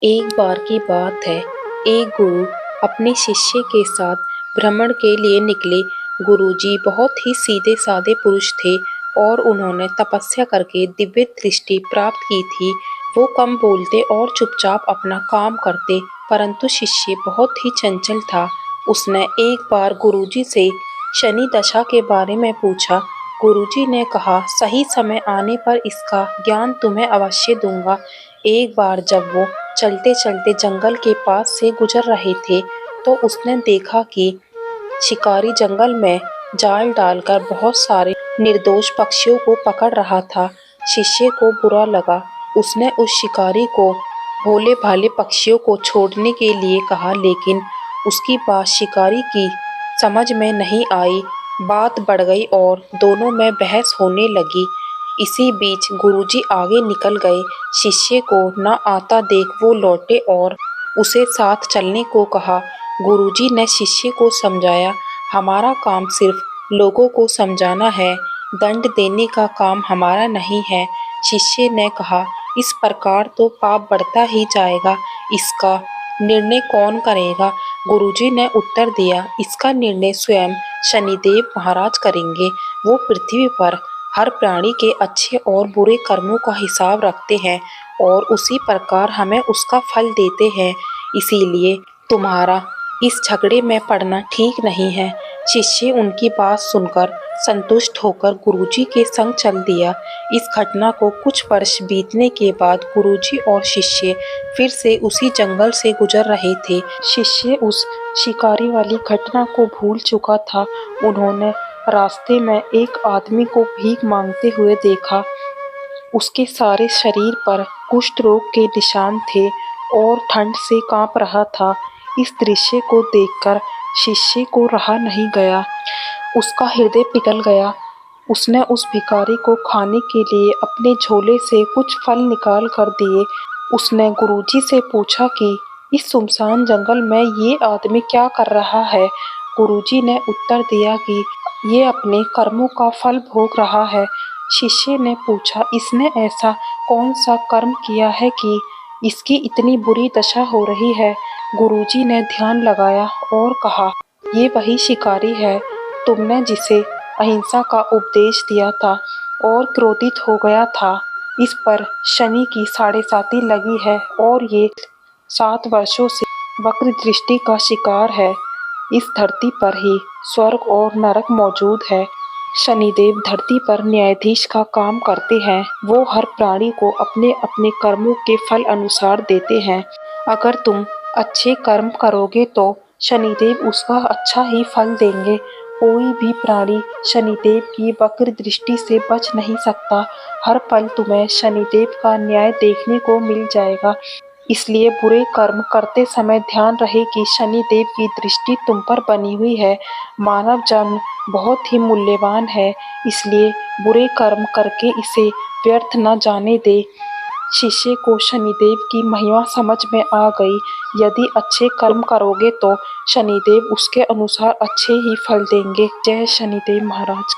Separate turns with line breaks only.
एक बार की बात है, एक गुरु अपने शिष्य के साथ भ्रमण के लिए निकले। गुरुजी बहुत ही सीधे-साधे पुरुष थे और उन्होंने तपस्या करके दिव्य दृष्टि प्राप्त की थी। वो कम बोलते और चुपचाप अपना काम करते, परंतु शिष्य बहुत ही चंचल था। उसने एक बार गुरुजी से शनि दशा के बारे में पूछा। गुरुजी ने कहा, सही समय आने पर इसका ज्ञान तुम्हें अवश्य दूंगा। एक बार जब वो चलते-चलते जंगल के पास से गुजर रहे थे, तो उसने देखा कि शिकारी जंगल में जाल डालकर बहुत सारे निर्दोष पक्षियों को पकड़ रहा था। शिष्य को बुरा लगा। उसने उस शिकारी को भोले-भाले पक्षियों को छोड़ने के लिए कहा, लेकिन उसकी बात शिकारी की समझ में नहीं आई। बात बढ़ गई और दोनों में बहस होने लगी। इसी बीच गुरुजी आगे निकल गए। शिष्य को न आता देख वो लौटे और उसे साथ चलने को कहा। गुरुजी ने शिष्य को समझाया, हमारा काम सिर्फ लोगों को समझाना है, दंड देने का काम हमारा नहीं है। शिष्य ने कहा, इस प्रकार तो पाप बढ़ता ही जाएगा, इसका निर्णय कौन करेगा? गुरुजी ने उत्तर दिया, इसका निर्णय स्वयं शनिदेव महाराज करेंगे। वो पृथ्वी पर हर प्राणी के अच्छे और बुरे कर्मों का हिसाब रखते हैं और उसी प्रकार हमें उसका फल देते हैं। इसीलिए तुम्हारा इस झगड़े में पड़ना ठीक नहीं है। शिष्य उनकी बात सुनकर संतुष्ट होकर गुरुजी के संग चल दिया। इस घटना को कुछ वर्ष बीतने के बाद गुरुजी और शिष्य फिर से उसी जंगल से गुजर रहे थे। शिष्य उस शिकारी वाली घटना को भूल चुका था। उन्होंने रास्ते में एक आदमी को भीख मांगते हुए देखा। उसके सारे शरीर पर कुष्ठ रोग के निशान थे और ठंड से कांप रहा था। इस दृश्य को देखकर शिष्य को रहा नहीं गया। उसका हृदय पिघल गया। उसने उस भिखारी को खाने के लिए अपने झोले से कुछ फल निकाल कर दिए। उसने गुरुजी से पूछा कि इस सुनसान जंगल में ये आदमी क्या कर रहा है? गुरुजी ने उत्तर दिया कि ये अपने कर्मों का फल भोग रहा है। शिष्य ने पूछा, इसने ऐसा कौन सा कर्म किया है कि इसकी इतनी बुरी दशा हो रही है? गुरुजी ने ध्यान लगाया और कहा, ये वही शिकारी है, तुमने जिसे अहिंसा का उपदेश दिया था और क्रोधित हो गया था। इस पर शनि की साढ़ेसाती लगी है और ये 7 वर्षों से वक्र दृष्टि का शिकार है। इस धरती पर ही स्वर्ग और नरक मौजूद है। शनिदेव धरती पर न्यायाधीश का काम करते हैं। वो हर प्राणी को अपने अपने कर्मों के फल अनुसार देते हैं। अगर तुम अच्छे कर्म करोगे तो शनिदेव उसका अच्छा ही फल देंगे। कोई भी प्राणी शनिदेव की वक्र दृष्टि से बच नहीं सकता। हर पल तुम्हें शनिदेव का न्याय देखने को मिल जाएगा। इसलिए बुरे कर्म करते समय ध्यान रहे कि शनिदेव की दृष्टि तुम पर बनी हुई है। मानव जन्म बहुत ही मूल्यवान है, इसलिए बुरे कर्म करके इसे व्यर्थ न जाने दे। शिष्य को शनिदेव की महिमा समझ में आ गई। यदि अच्छे कर्म करोगे तो शनिदेव उसके अनुसार अच्छे ही फल देंगे। जय शनिदेव महाराज।